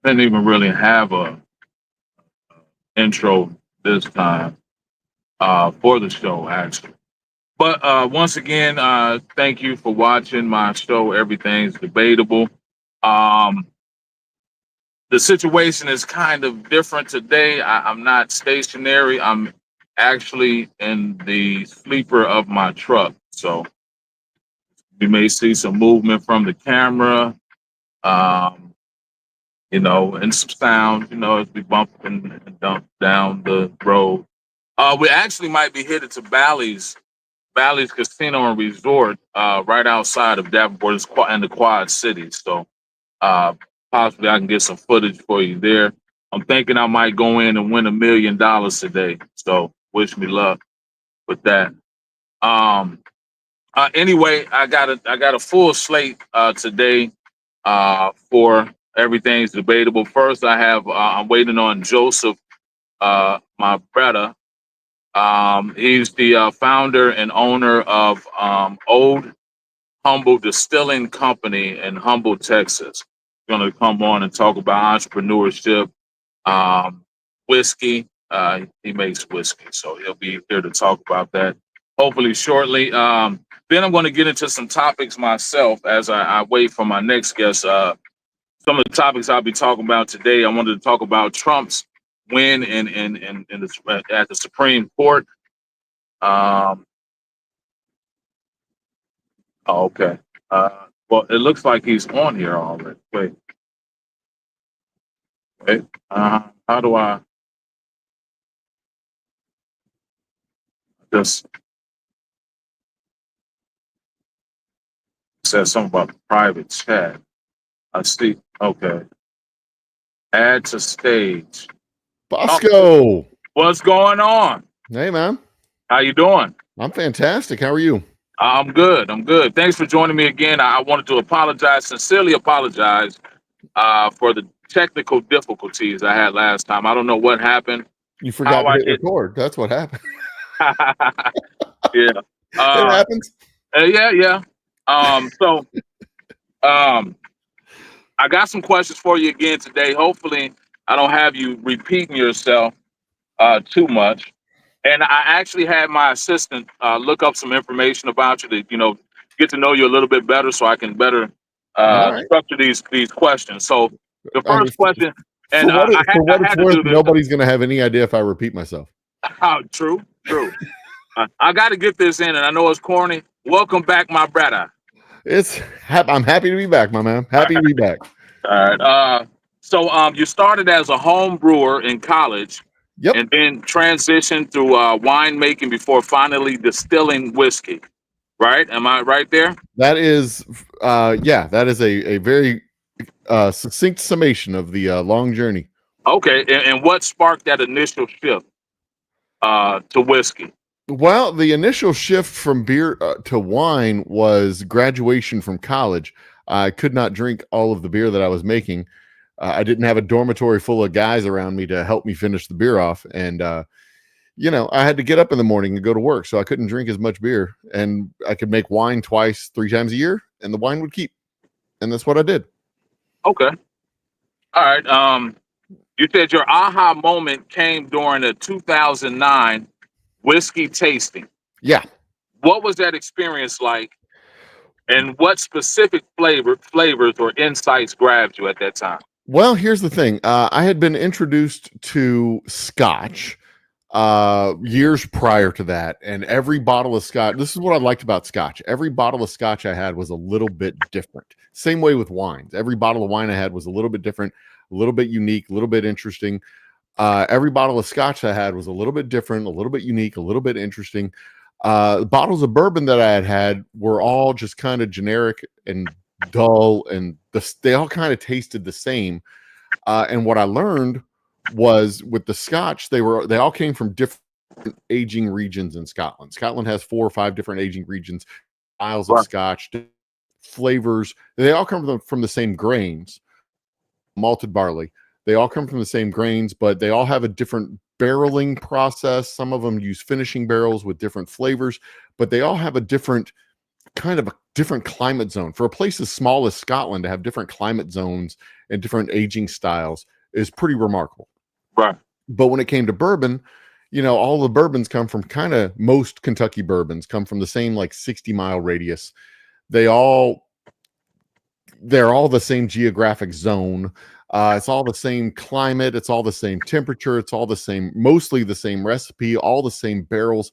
didn't even really have a intro this time for the show, actually. But once again, thank you for watching my show. Everything's debatable. Um, the situation is kind of different today. I'm not stationary. I'm actually in the sleeper of my truck. So we may see some movement from the camera, um, and some sound, as we bump and dump down the road. We actually might be headed to Bally's Casino and Resort, right outside of Davenport in the Quad Cities. So uh, possibly I can get some footage for you there. I'm thinking I might go in and win $1 million today. So wish me luck with that. Um, anyway, I got a full slate today for everything's debatable. First, I'm waiting on Joseph, my brother. He's the founder and owner of Old Humble Distilling Company in Humble, Texas. He's going to come on and talk about entrepreneurship, um, whiskey. He makes whiskey, so he'll be here to talk about that hopefully shortly. Then I'm going to get into some topics myself as I wait for my next guest. Some of the topics I'll be talking about today, I wanted to talk about Trump's win at the Supreme Court. Um, okay. Well, it looks like he's on here already. Wait. How do I just said something about the private chat? I see. Okay. Add to stage. Oh, Bosco. what's going on? Hey, man. How you doing? I'm fantastic. How are you? I'm good. I'm good. Thanks for joining me again. I wanted to sincerely apologize for the technical difficulties I had last time. I don't know what happened. You forgot to hit record. That's what happened. Yeah. It happens. Yeah. So I got some questions for you again today. Hopefully, I don't have you repeating yourself too much. And I actually had my assistant look up some information about you to, get to know you a little bit better, so I can better structure these questions. So the first question, and for what it's worth, to do this. Nobody's going to have any idea if I repeat myself. True. I got to get this in, and I know it's corny. Welcome back, my brother. I'm happy to be back, my man. Happy to be back. All right. So you started as a home brewer in college. Yep. And then transitioned through winemaking before finally distilling whiskey. Right? Am I right there? That is, that is a very succinct summation of the long journey. Okay. And what sparked that initial shift to whiskey? Well, the initial shift from beer to wine was graduation from college. I could not drink all of the beer that I was making. I didn't have a dormitory full of guys around me to help me finish the beer off. And, I had to get up in the morning and go to work. So I couldn't drink as much beer. And I could make wine 3 times a year, and the wine would keep. And that's what I did. Okay. All right. You said your aha moment came during a 2009 whiskey tasting. Yeah. What was that experience like? And what specific flavors or insights grabbed you at that time? Well, here's the thing. I had been introduced to Scotch years prior to that, and every bottle of Scotch, this is what I liked about Scotch. Every bottle of Scotch I had was a little bit different. Same way with wines. Every bottle of wine I had was a little bit different, a little bit unique, a little bit interesting. Every bottle of Scotch I had was a little bit different, a little bit unique, a little bit interesting. Bottles of bourbon that I had were all just kind of generic and dull, and they all kind of tasted the same. And what I learned was with the Scotch, they all came from different aging regions in Scotland. Scotland has 4 or 5 different aging regions, styles of Scotch, flavors. They all come from the same grains, malted barley. They all come from the same grains, but they all have a different barreling process. Some of them use finishing barrels with different flavors, but they all have a different kind of a different climate zone. For a place as small as Scotland to have different climate zones and different aging styles is pretty remarkable. Right. But when it came to bourbon, all the bourbons come from most Kentucky bourbons come from the same like 60-mile radius. They're all the same geographic zone. It's all the same climate. It's all the same temperature. It's all the same, mostly the same recipe, all the same barrels.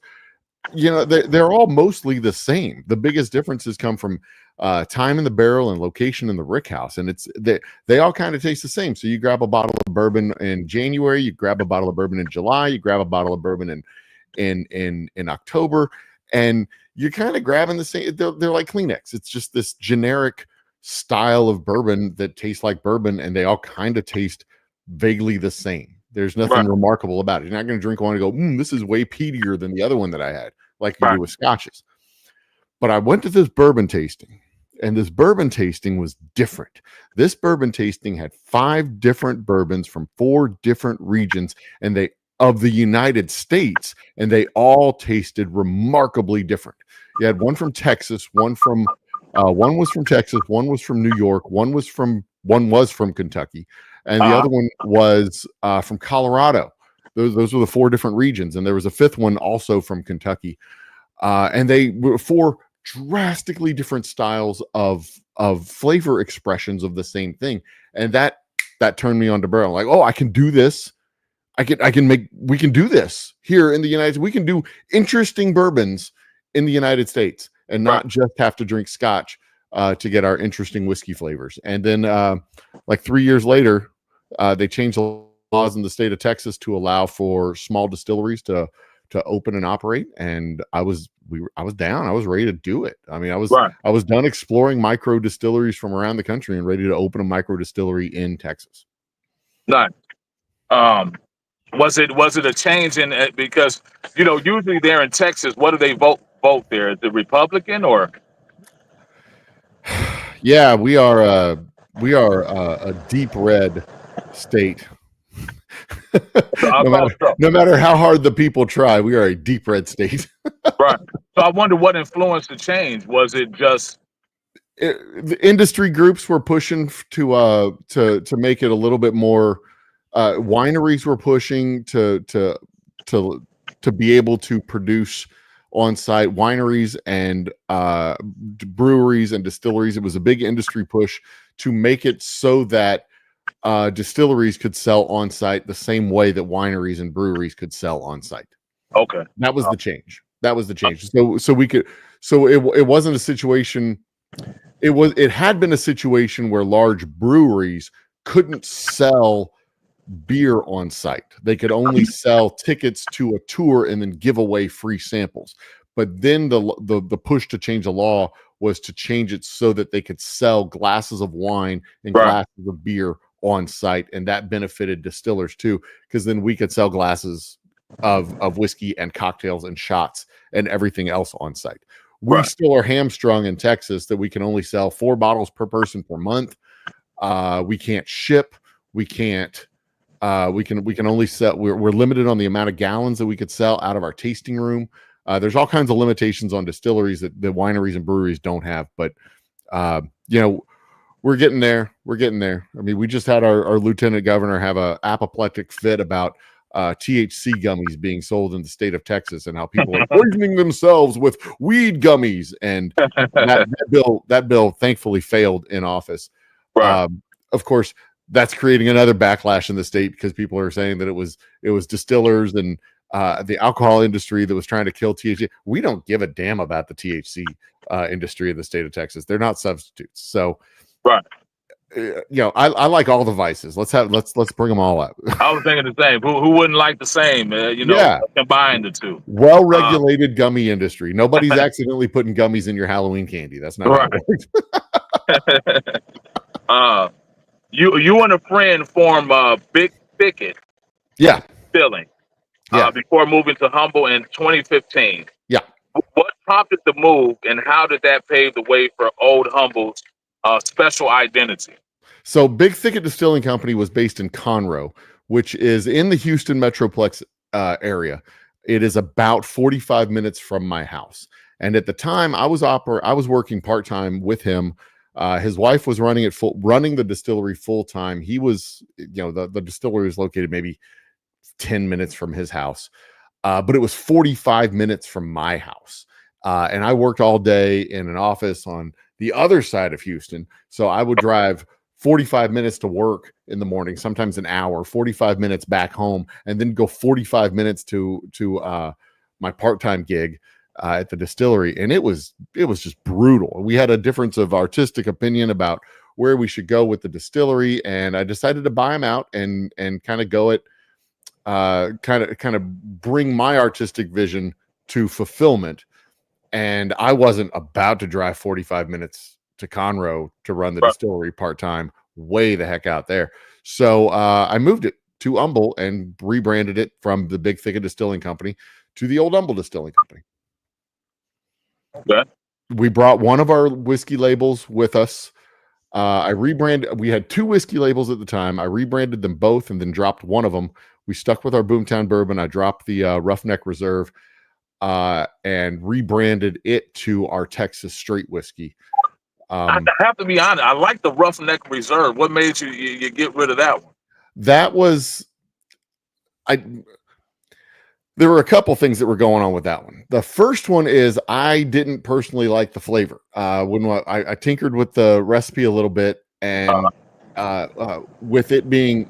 They're all mostly the same. The biggest differences come from time in the barrel and location in the rick house, and they all kind of taste the same. So you grab a bottle of bourbon in January, you grab a bottle of bourbon in July, you grab a bottle of bourbon in October, and you're kind of grabbing the same. They're like Kleenex. It's just this generic style of bourbon that tastes like bourbon, and they all kind of taste vaguely the same. There's nothing remarkable about it. You're not going to drink one and go, this is way peatier than the other one that I had, like you do with scotches. But I went to this bourbon tasting, and this bourbon tasting was different. This bourbon tasting had 5 different bourbons from 4 different regions of the United States, and they all tasted remarkably different. You had one from Texas, one was from Texas, one was from New York, one was from Kentucky, and the other one was from Colorado. Those were the 4 different regions, and there was a 5th one also from Kentucky, and they were 4 drastically different styles of flavor expressions of the same thing, and that turned me on to bourbon. Like, I can do this. We can do this here in the United States. We can do interesting bourbons in the United States and not just have to drink scotch to get our interesting whiskey flavors. And then like 3 years later, they changed the laws in the state of Texas to allow for small distilleries to open and operate. And I was down. I was ready to do it. I mean, I was done exploring micro distilleries from around the country and ready to open a micro distillery in Texas. Nice. Was it a change in it? Because usually they're in Texas. What do they vote there? The Republican or? Yeah, we are a deep red state. No matter how hard the people try, we are a deep red state. Right. So I wonder what influenced the change. Was it just the industry groups were pushing to make it a little bit more? Wineries were pushing to be able to produce on-site. Wineries and breweries and distilleries. It was a big industry push to make it so that distilleries could sell on-site the same way that wineries and breweries could sell on-site. Okay. That was the change. So it wasn't a situation. It had been a situation where large breweries couldn't sell beer on site. They could only sell tickets to a tour and then give away free samples. But then the push to change the law was to change it so that they could sell glasses of wine and glasses of beer on site, and that benefited distillers too, because then we could sell glasses of whiskey and cocktails and shots and everything else on site. We still are hamstrung in Texas that we can only sell 4 bottles per person per month. We can't ship. We can't. We can only sell. We're limited on the amount of gallons that we could sell out of our tasting room. There's all kinds of limitations on distilleries that the wineries and breweries don't have. But we're getting there. I mean, we just had our lieutenant governor have a apoplectic fit about THC gummies being sold in the state of Texas and how people are poisoning themselves with weed gummies. And that bill thankfully failed in office. Of course, that's creating another backlash in the state because people are saying that it was distillers and the alcohol industry that was trying to kill THC. We don't give a damn about the THC industry in the state of Texas. They're not substitutes. So, I like all the vices. Let's bring them all up. I was thinking the same. Who wouldn't like the same? Combine the two. Well-regulated gummy industry. Nobody's accidentally putting gummies in your Halloween candy. That's not how it works. You and a friend formed Big Thicket. Yeah. Distilling. Before moving to Humble in 2015. Yeah. What prompted the move, and how did that pave the way for Old Humble's special identity? So Big Thicket Distilling Company was based in Conroe, which is in the Houston Metroplex area. It is about 45 minutes from my house. And at the time, I was working part time with him. His wife was running the distillery full time. He was, the distillery was located maybe 10 minutes from his house, but it was 45 minutes from my house. And I worked all day in an office on the other side of Houston. So I would drive 45 minutes to work in the morning, sometimes an hour, 45 minutes back home, and then go 45 minutes to my part-time gig at the distillery. And it was just brutal. We had a difference of artistic opinion about where we should go with the distillery. And I decided to buy him out and kind of go it, kind of bring my artistic vision to fulfillment. And I wasn't about to drive 45 minutes to Conroe to run the distillery part-time, way the heck out there. So I moved it to Humble and rebranded it from the Big Thicket Distilling Company to the old Humble Distilling Company. Okay. We brought one of our whiskey labels with us. I rebranded. We had 2 whiskey labels at the time. I rebranded them both and then dropped one of them. We stuck with our Boomtown Bourbon. I dropped the Roughneck Reserve and rebranded it to our Texas Straight Whiskey. I have to be honest. I like the Roughneck Reserve. What made you get rid of that one? That was there were a couple things that were going on with that one. The first one is I didn't personally like the flavor. When I tinkered with the recipe a little bit, and with it being,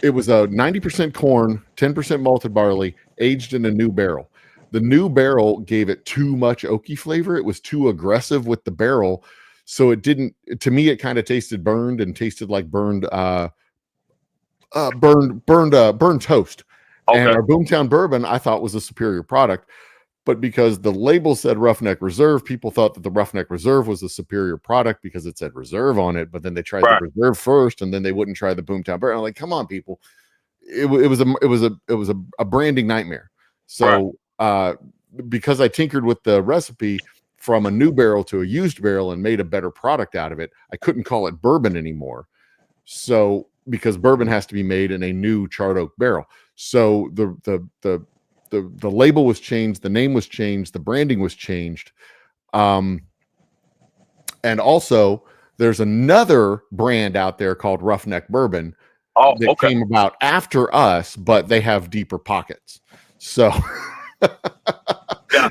it was a 90% corn, 10% malted barley, aged in a new barrel. The new barrel gave it too much oaky flavor. It was too aggressive with the barrel. So it didn't, to me, it kind of tasted burned and tasted like burned toast. Okay. And our Boomtown Bourbon, I thought, was a superior product. But because the label said Roughneck Reserve, people thought that the Roughneck Reserve was a superior product because it said Reserve on it. But then they tried the Reserve first, and then they wouldn't try the Boomtown Bourbon. I'm like, come on, people! It was a branding nightmare. So because I tinkered with the recipe from a new barrel to a used barrel and made a better product out of it, I couldn't call it bourbon anymore. So because bourbon has to be made in a new charred oak barrel, so the label was changed, the name was changed, the branding was changed, and also there's another brand out there called Roughneck Bourbon that came about after us, but they have deeper pockets. So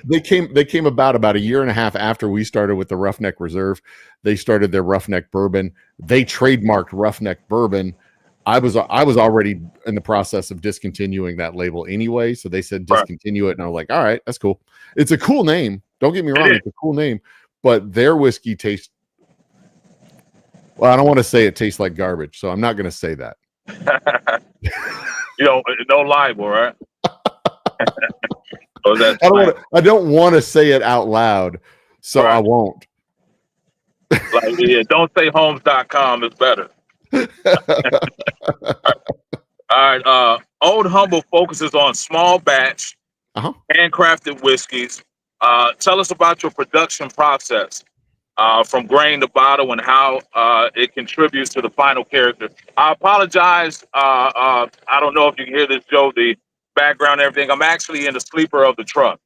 they came about a year and a half after we started with the Roughneck Reserve. They started their Roughneck Bourbon. They trademarked Roughneck Bourbon. I was already in the process of discontinuing that label anyway, so they said discontinue it, and I was like, all right, that's cool. It's a cool name. Don't get me wrong, it's a cool name, but their whiskey tastes, well, I don't want to say it tastes like garbage, so I'm not going to say that. No libel, right? I don't want to say it out loud, so I won't. Don't say homes.com. It's better. All right. Old Humble focuses on small batch, handcrafted whiskeys. Tell us about your production process, from grain to bottle, and how it contributes to the final character. I apologize. I don't know if you can hear this, Joe, the background and everything. I'm actually in the sleeper of the truck.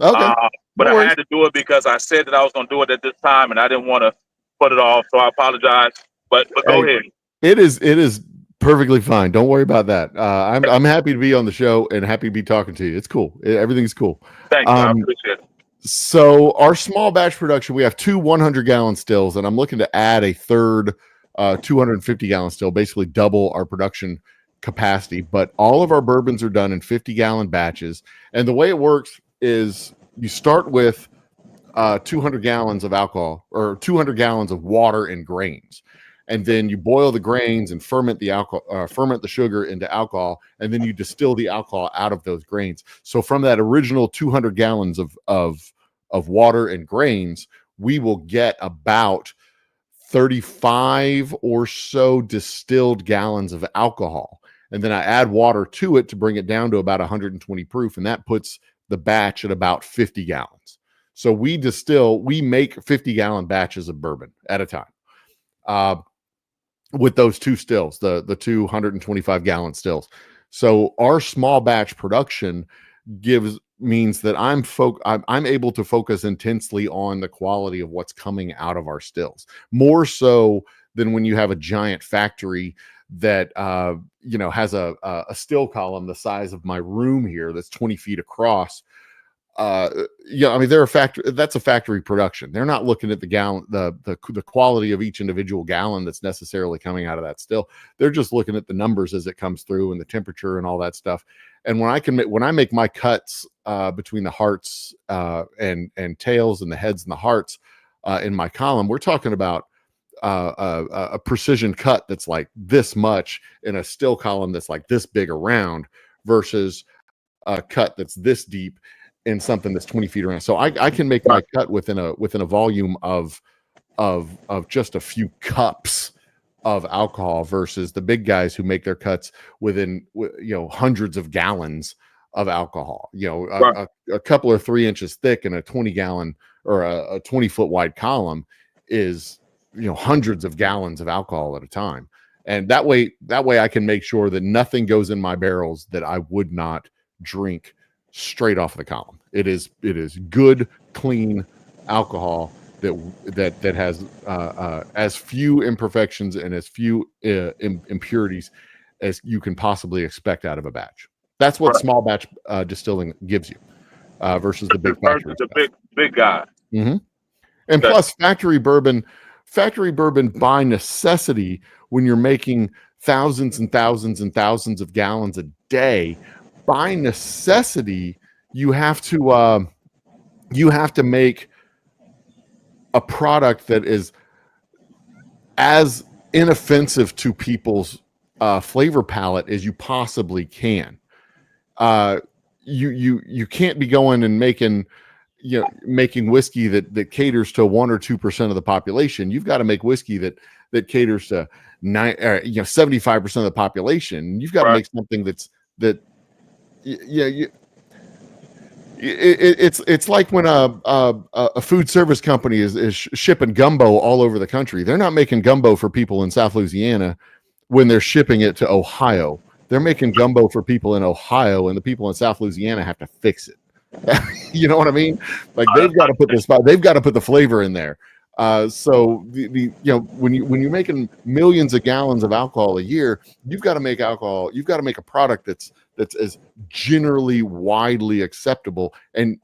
Okay. But I had to do it because I said that I was going to do it at this time, and I didn't want to put it off. So I apologize. But go ahead. It is perfectly fine. Don't worry about that. I'm happy to be on the show and happy to be talking to you. It's cool. Everything's cool. Thank you. I appreciate it. So our small batch production, we have 2 100-gallon stills, and I'm looking to add a third 250-gallon still, basically double our production capacity. But all of our bourbons are done in 50-gallon batches. And the way it works is you start with 200 gallons of alcohol, or 200 gallons of water and grains. And then you boil the grains and ferment the alcohol, ferment the sugar into alcohol, and then you distill the alcohol out of those grains. So from that original 200 gallons of water and grains, we will get about 35 or so distilled gallons of alcohol. And then I add water to it to bring it down to about 120 proof, and that puts the batch at about 50 gallons. So we make 50-gallon batches of bourbon at a time. With those 2 stills, the 225-gallon stills. So our small batch production gives means that I'm able to focus intensely on the quality of what's coming out of our stills, more so than when you have a giant factory that has a still column the size of my room here that's 20 feet across. I mean, they're a factory. That's a factory production. They're not looking at the gallon, the quality of each individual gallon that's necessarily coming out of that still. They're just looking at the numbers as it comes through and the temperature and all that stuff. And when I make my cuts between the hearts and tails and the heads and the hearts in my column, we're talking about a precision cut that's like this much in a still column that's like this big around versus a cut that's this deep in something that's 20 feet around. So I can make my cut within a volume of just a few cups of alcohol versus the big guys who make their cuts within hundreds of gallons of alcohol. A couple or 3 inches thick and a 20 gallon or a 20 foot wide column is hundreds of gallons of alcohol at a time. And that way I can make sure that nothing goes in my barrels that I would not drink straight off the column. It is good, clean alcohol that has as few imperfections and as few impurities as you can possibly expect out of a batch. That's what small batch distilling gives you versus the big factory. The big guy. Mm-hmm. And plus, factory bourbon by necessity, when you're making thousands and thousands and thousands of gallons a day, by necessity, you have to make a product that is as inoffensive to people's flavor palette as you possibly can. You can't be going and making whiskey that caters to 1 or 2% of the population. You've got to make whiskey that caters to 75% of the population. You've got to make something it's like when a food service company is shipping gumbo all over the country. They're not making gumbo for people in South Louisiana when they're shipping it to Ohio. They're making gumbo for people in Ohio, and the people in South Louisiana have to fix it. You know what I mean? Like they've got to put the flavor in there. So when you're making millions of gallons of alcohol a year, you've got to make alcohol. You've got to make a product that's as generally widely acceptable, and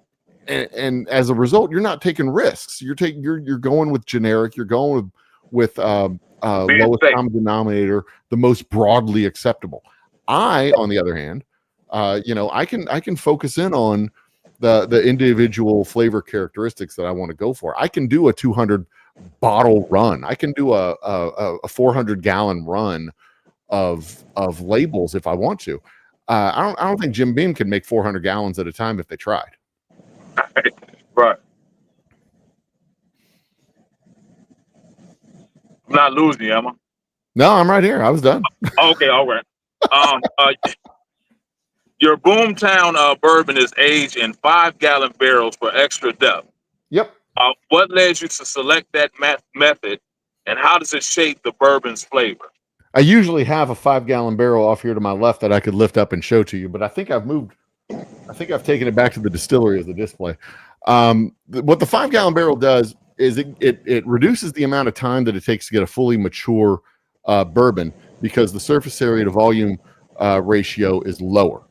as a result, you're not taking risks. You're going with generic. You're going with lowest common denominator, the most broadly acceptable. On the other hand, I can focus in on the individual flavor characteristics that I want to go for. I can do a 200 bottle run. I can do a 400 gallon run of labels if I want to. I don't think Jim Beam can make 400 gallons at a time if they tried. Right. I'm not losing you, am I? No, I'm right here. I was done. Okay, all right. Your Boomtown bourbon is aged in 5-gallon barrels for extra depth. Yep. What led you to select that method, and how does it shape the bourbon's flavor? I usually have a 5-gallon barrel off here to my left that I could lift up and show to you, but I think I've taken it back to the distillery as a display. What the 5-gallon barrel does is it reduces the amount of time that it takes to get a fully mature bourbon, because the surface area to volume ratio is lower.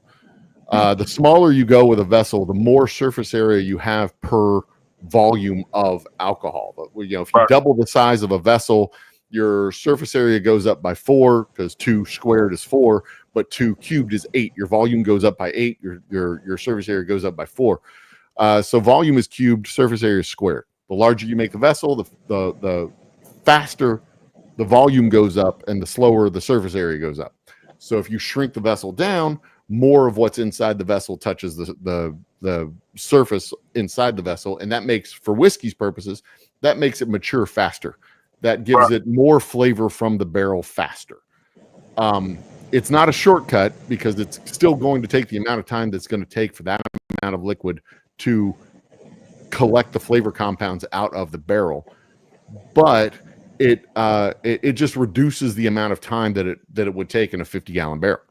The smaller you go with a vessel, the more surface area you have per volume of alcohol. But if you double the size of a vessel, your surface area goes up by 4, because 2 squared is 4, but 2 cubed is 8. Your volume goes up by 8. Your surface area goes up by 4. So volume is cubed, surface area is squared. The larger you make the vessel, the faster the volume goes up, and the slower the surface area goes up. So if you shrink the vessel down, more of what's inside the vessel touches the surface inside the vessel, and that makes, for whiskey's purposes, that makes it mature faster. That gives it more flavor from the barrel faster. It's not a shortcut, because it's still going to take the amount of time that's going to take for that amount of liquid to collect the flavor compounds out of the barrel. But it just reduces the amount of time that it would take in a 50-gallon barrel.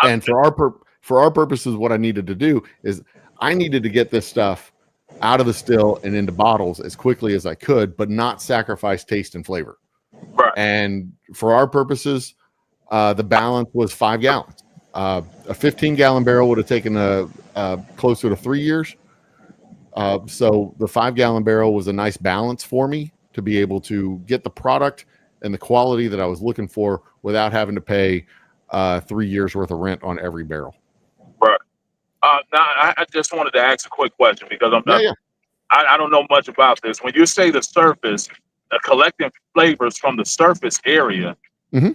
And for our purposes, what I needed to do is I needed to get this stuff out of the still and into bottles as quickly as I could, but not sacrifice taste and flavor. Right. And for our purposes, the balance was 5 gallons. A 15-gallon barrel would have taken closer to 3 years. So the 5-gallon barrel was a nice balance for me to be able to get the product and the quality that I was looking for without having to pay 3 years worth of rent on every barrel. Right. Now, I just wanted to ask a quick question because I don't know much about this. When you say the surface, collecting flavors from the surface area, mm-hmm.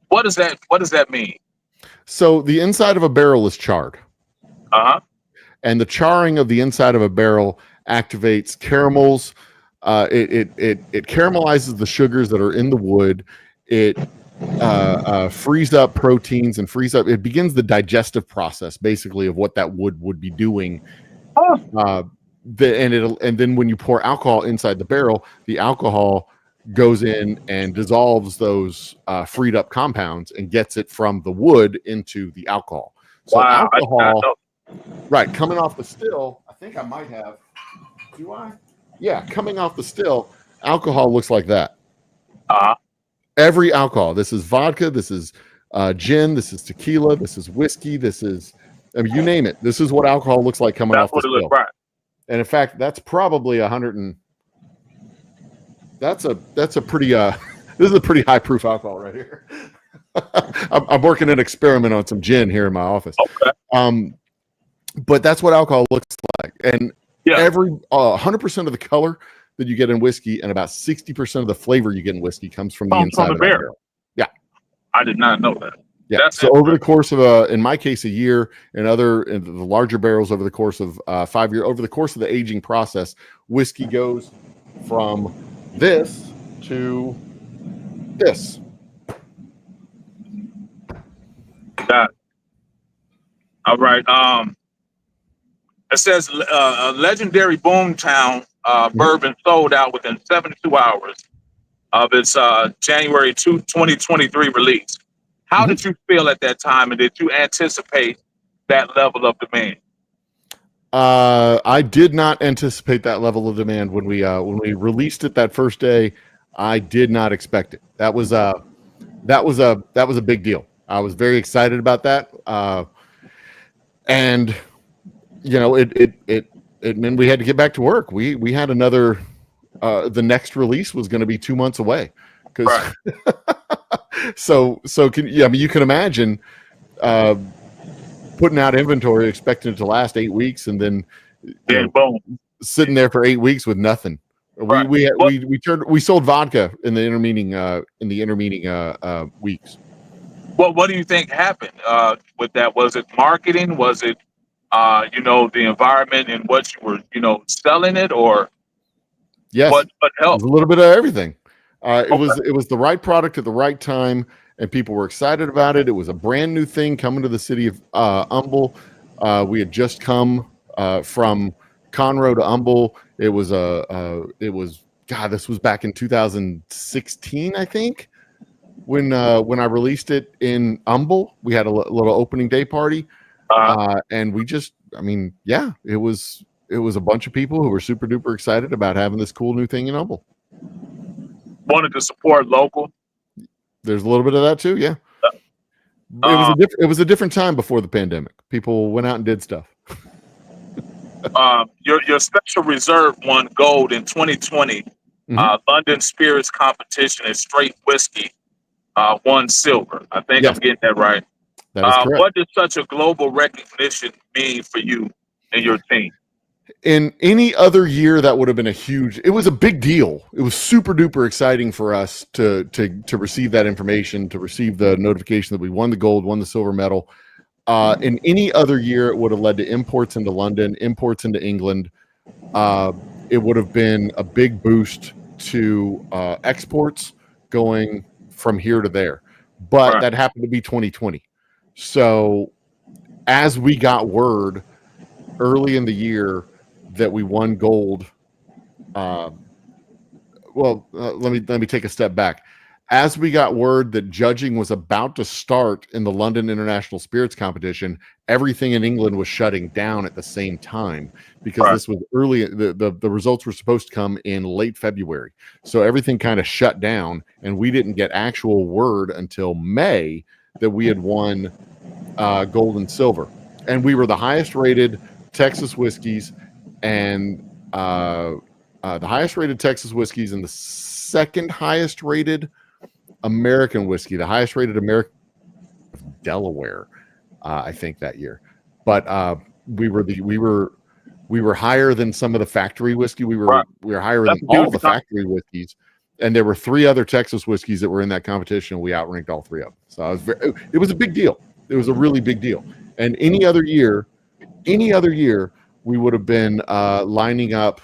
What does that mean? So the inside of a barrel is charred. And the charring of the inside of a barrel activates caramels. It caramelizes the sugars that are in the wood. It frees up proteins and it begins the digestive process, basically, of what that wood would be doing. And then when you pour alcohol inside the barrel, the alcohol goes in and dissolves those freed up compounds and gets it from the wood into the alcohol. So wow, alcohol, right, coming off the still, I think I might have, do I? Yeah, coming off the still, alcohol looks like that. Every alcohol, this is vodka, this is gin, this is tequila, this is whiskey, this is, I mean, you name it. This is what alcohol looks like coming off the still. Looks, right. And in fact, that's probably 100 and that's a pretty this is a pretty high proof alcohol right here. I'm working an experiment on some gin here in my office. Okay. But that's what alcohol looks like, and every 100% of the color that you get in whiskey and about 60% of the flavor you get in whiskey comes from the inside of the barrel. Yeah, I did not know that. Yeah. So over the course of in my case, a year, and the larger barrels over the course of 5 years, over the course of the aging process, whiskey goes from this to this. Got it. All right. It says a legendary Boomtown bourbon sold out within 72 hours of its January 2023 release. How did you feel at that time, and did you anticipate that level of demand? I did not anticipate that level of demand when we released it that first day. I did not expect it. That was a big deal. I was very excited about that. And you know, it meant we had to get back to work. We had another the next release was going to be 2 months away, because so you can imagine putting out inventory expecting it to last 8 weeks, and then boom, sitting there for 8 weeks with nothing. Right. We sold vodka in the intervening weeks. Well, what do you think happened with that? Was it marketing? Was it the environment in which you were selling it, or yes, what helped? It was a little bit of everything. It was the right product at the right time, and people were excited about it. It was a brand new thing coming to the city of Humble. We had just come from Conroe to Humble. It was this was back in 2016, I think, when I released it in Humble. We had a little opening day party, and we just, it was a bunch of people who were super duper excited about having this cool new thing in Humble. Wanted to support local. There's a little bit of that too, yeah. It was a different time before the pandemic. People went out and did stuff. Your special reserve won gold in 2020. London Spirits competition and straight whiskey won silver. I think I'm getting that right. That is correct. What does such a global recognition mean for you and your team? In any other year, that would have been it was a big deal. It was super duper exciting for us to receive that information, to receive the notification that we won the gold, won the silver medal. In any other year, it would have led to imports into London, imports into England. It would have been a big boost to exports going from here to there. But that happened to be 2020. So as we got word early in the year that we won gold, let me take a step back. as we got word that judging was about to start in the London International Spirits Competition, everything in England was shutting down at the same time because Right. this was early. The results were supposed to come in late February. So everything kind of shut down, and we didn't get actual word until May that we had won gold and silver. And we were the highest rated Texas whiskeys and the highest rated Texas whiskeys and the second highest rated American whiskey, the highest rated American Delaware, I think that year. But we were higher than some of the factory whiskey. We were higher That's than a all huge the factory whiskeys. And there were 3 other Texas whiskeys that were in that competition. And we outranked all 3 of them. So it was a big deal. It was a really big deal. And any other year, we would have been lining up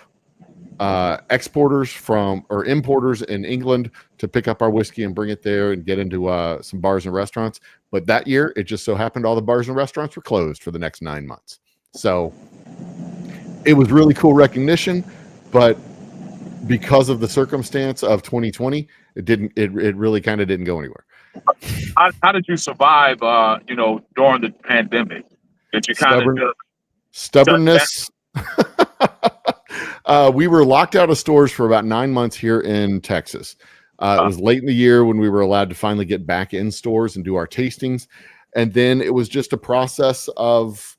exporters from or importers in England to pick up our whiskey and bring it there and get into some bars and restaurants. But that year, it just so happened all the bars and restaurants were closed for the next 9 months. So it was really cool recognition, but because of the circumstance of 2020, it really kind of didn't go anywhere. How did you survive, during the pandemic? Did you kind of stubbornness? We were locked out of stores for about 9 months here in Texas. It was late in the year when we were allowed to finally get back in stores and do our tastings. And then it was just a process of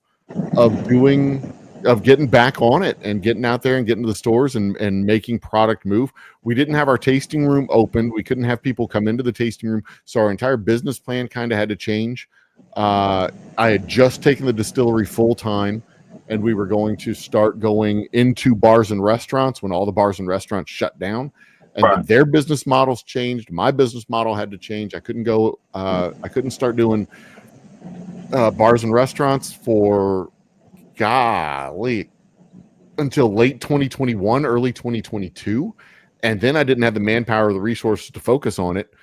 getting back on it and getting out there and getting to the stores and making product move. We didn't have our tasting room open. We couldn't have people come into the tasting room. So our entire business plan kind of had to change. I had just taken the distillery full time, and we were going to start going into bars and restaurants when all the bars and restaurants shut down. And then their business models changed. My business model had to change. I couldn't start doing bars and restaurants for until late 2021, early 2022. And then I didn't have the manpower or the resources to focus on it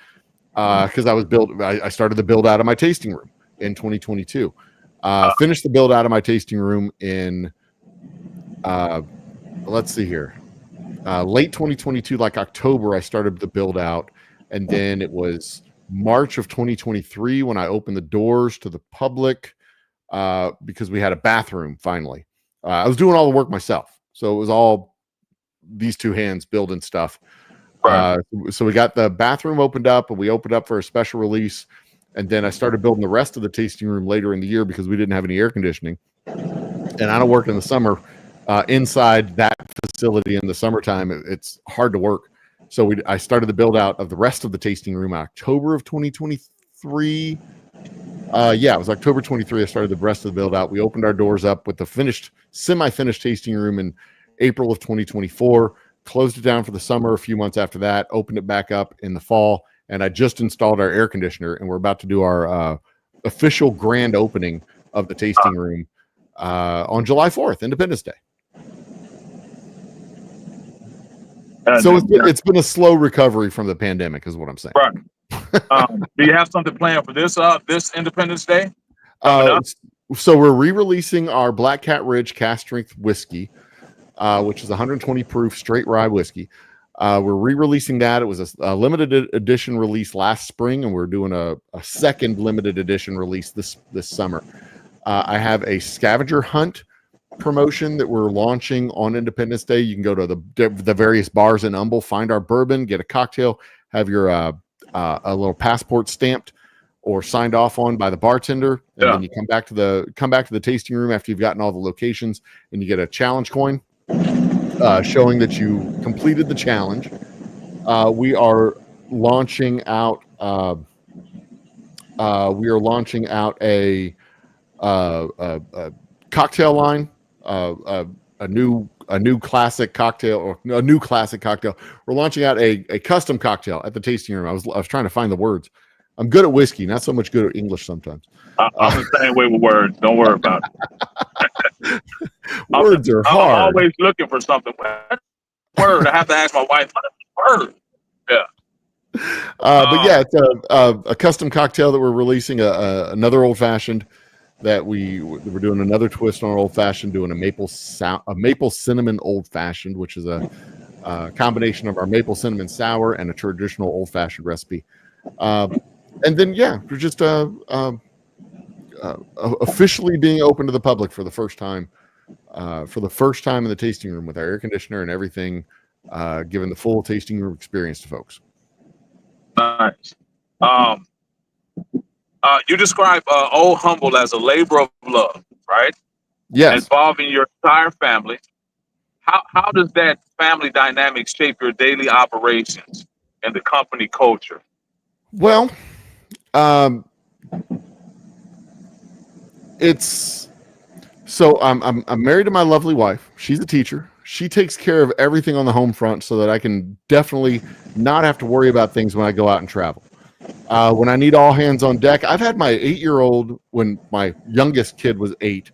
because I started the build out of my tasting room in 2022. Finished the build out of my tasting room in let's see here. Late 2022, like October, I started the build out. And then it was March of 2023 when I opened the doors to the public because we had a bathroom finally. I was doing all the work myself. So it was all these 2 hands building stuff. So we got the bathroom opened up, and we opened up for a special release. And then I started building the rest of the tasting room later in the year because we didn't have any air conditioning. And I don't work in the summer inside that facility in the summertime. It's hard to work. So I started the build out of the rest of the tasting room in October of 2023. It was October 23. I started the rest of the build out. We opened our doors up with the semi-finished tasting room in April of 2024, closed it down for the summer a few months after that, opened it back up in the fall. And I just installed our air conditioner, and we're about to do our official grand opening of the tasting room on July 4th, Independence Day. So it's been a slow recovery from the pandemic, is what I'm saying. Right. Do you have something planned for this Independence Day? So we're re-releasing our Black Cat Ridge Cask Strength whiskey, which is 120 proof straight rye whiskey. We're re-releasing that. It was a limited edition release last spring, and we're doing a second limited edition release this summer. I have a scavenger hunt promotion that we're launching on Independence Day. You can go to the various bars in Humble, find our bourbon, get a cocktail, have your a little passport stamped or signed off on by the bartender, and then you come back to the tasting room after you've gotten all the locations, and you get a challenge coin showing that you completed the challenge. We are launching out a cocktail line, a new classic cocktail, or a new classic cocktail. We're launching out a custom cocktail at the tasting room. I was trying to find the words. I'm good at whiskey, not so much good at English sometimes. I'm the same way with words. Don't worry about it. Words are hard. I'm always looking for something. Word. I have to ask my wife. Word. Yeah. But yeah, it's a custom cocktail that we're releasing. Another old fashioned that we're doing another twist on our old fashioned, doing a maple cinnamon old fashioned, which is a combination of our maple cinnamon sour and a traditional old fashioned recipe. And then, yeah, we're just officially being open to the public for the first time. For the first time in the tasting room with our air conditioner and everything, giving the full tasting room experience to folks. Nice. Um, you describe Old Humble as a labor of love, right? Yes. Involving your entire family. How does that family dynamic shape your daily operations and the company culture? Well, um, it's so I'm married to my lovely wife. She's a teacher. She takes care of everything on the home front so that I can definitely not have to worry about things when I go out and travel. When I need all hands on deck, I've had my 8-year-old when my youngest kid was 8.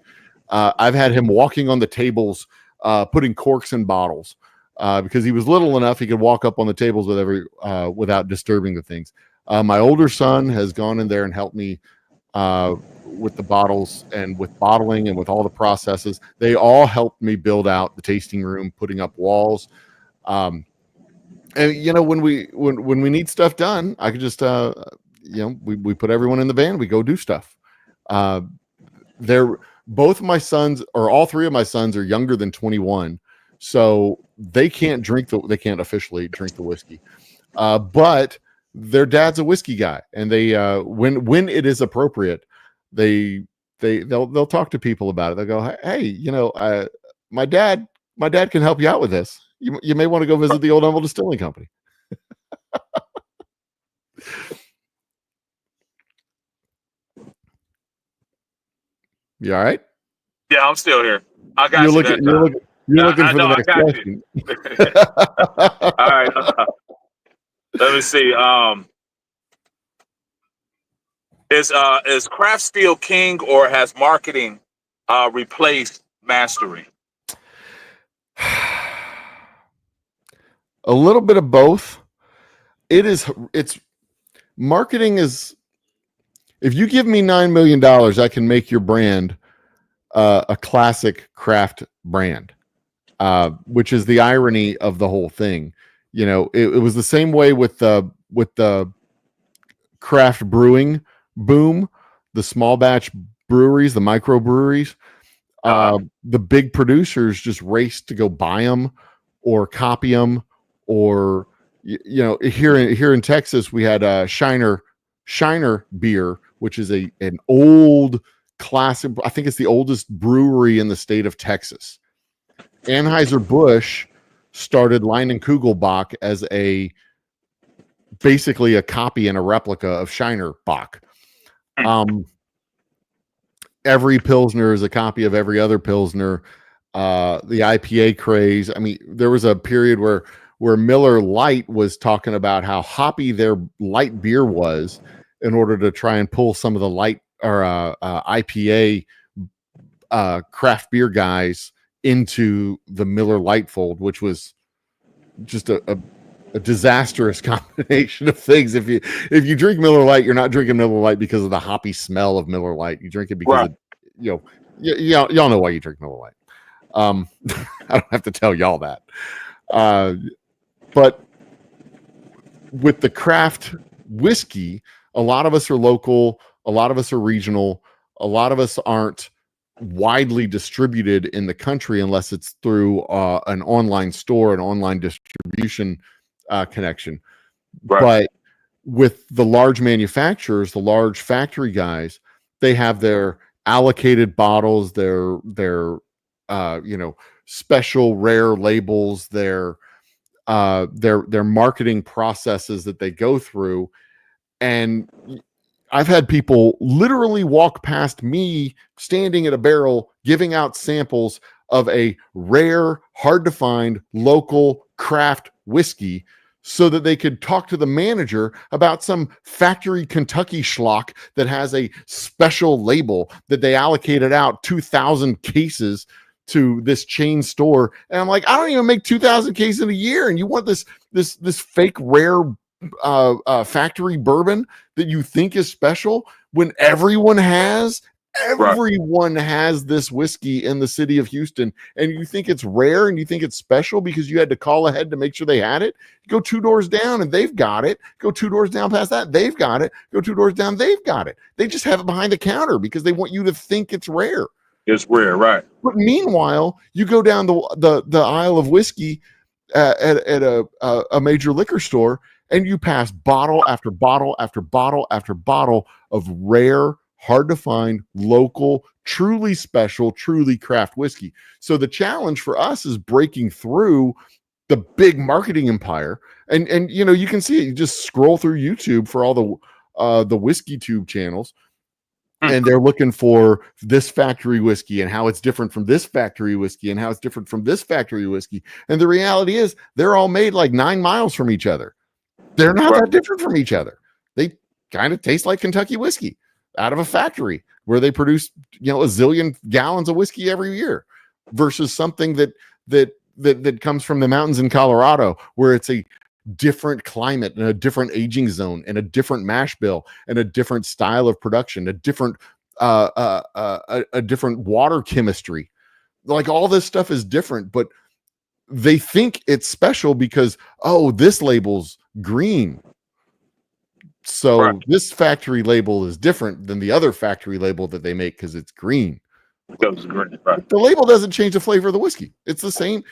I've had him walking on the tables, putting corks in bottles because he was little enough he could walk up on the tables without disturbing the things. My older son has gone in there and helped me with the bottles and with bottling and with all the processes. They all helped me build out the tasting room, putting up walls. And when we need stuff done, I could just we put everyone in the van, we go do stuff. They're both of my sons, or all three of my sons, are younger than 21, so they can't officially drink the whiskey, but their dad's a whiskey guy, and they when it is appropriate, they'll talk to people about it. They'll go, hey, my dad can help you out with this. You may want to go visit the Old Humble Distilling Company. You all right? Yeah, I'm still here. I got You're you. looking for the next question. All right. Let me see. Is craft still king, or has marketing replaced mastery? A little bit of both. It's marketing is, if you give me $9 million, I can make your brand a classic craft brand, which is the irony of the whole thing. It was the same way with the craft brewing boom, the small batch breweries, the microbreweries. The big producers just raced to go buy them or copy them, or here in Texas we had Shiner beer, which is an old classic. I think it's the oldest brewery in the state of Texas. Anheuser-Busch started Leinenkugel as basically a copy and a replica of Shiner Bock. Every Pilsner is a copy of every other Pilsner. The IPA craze. I mean, there was a period where Miller Lite was talking about how hoppy their light beer was in order to try and pull some of the light or IPA craft beer guys into the Miller Lite fold, which was just a disastrous combination of things. If you drink Miller Lite, you're not drinking Miller Lite because of the hoppy smell of Miller Lite. You drink it because y'all know why you drink Miller Lite. I don't have to tell y'all that. But with the craft whiskey, a lot of us are local, a lot of us are regional, a lot of us aren't widely distributed in the country unless it's through an online store, an online distribution connection. Right. But with the large manufacturers, the large factory guys, they have their allocated bottles, their special rare labels, their marketing processes that they go through. And I've had people literally walk past me standing at a barrel giving out samples of a rare, hard to find local craft whiskey so that they could talk to the manager about some factory Kentucky schlock that has a special label that they allocated out 2,000 cases to this chain store. And I'm like, I don't even make 2,000 cases in a year, and you want this fake rare factory bourbon that you think is special when everyone has Right. Everyone has this whiskey in the city of Houston, and you think it's rare and you think it's special because you had to call ahead to make sure they had it. Go 2 doors down and they've got it. Go 2 doors down past that, they've got it. Go 2 doors down, they've got it. They just have it behind the counter because they want you to think it's rare. It's rare, right? But meanwhile, you go down the aisle of whiskey at a major liquor store, and you pass bottle after bottle after bottle after bottle of rare, hard to find, local, truly special, truly craft whiskey. So the challenge for us is breaking through the big marketing empire. And you know, you can see it. You just scroll through YouTube for all the whiskey tube channels, and they're looking for this factory whiskey and how it's different from this factory whiskey and how it's different from this factory whiskey. And the reality is they're all made like 9 miles from each other. They're not that different from each other. They kind of taste like Kentucky whiskey out of a factory where they produce, you know, a zillion gallons of whiskey every year, versus something that comes from the mountains in Colorado, where it's a different climate and a different aging zone and a different mash bill and a different style of production, a different different water chemistry. Like, all this stuff is different, but they think it's special because, oh, this label's green, so this factory label is different than the other factory label that they make because it's green. Because it's green, right? The label doesn't change the flavor of the whiskey. It's the same.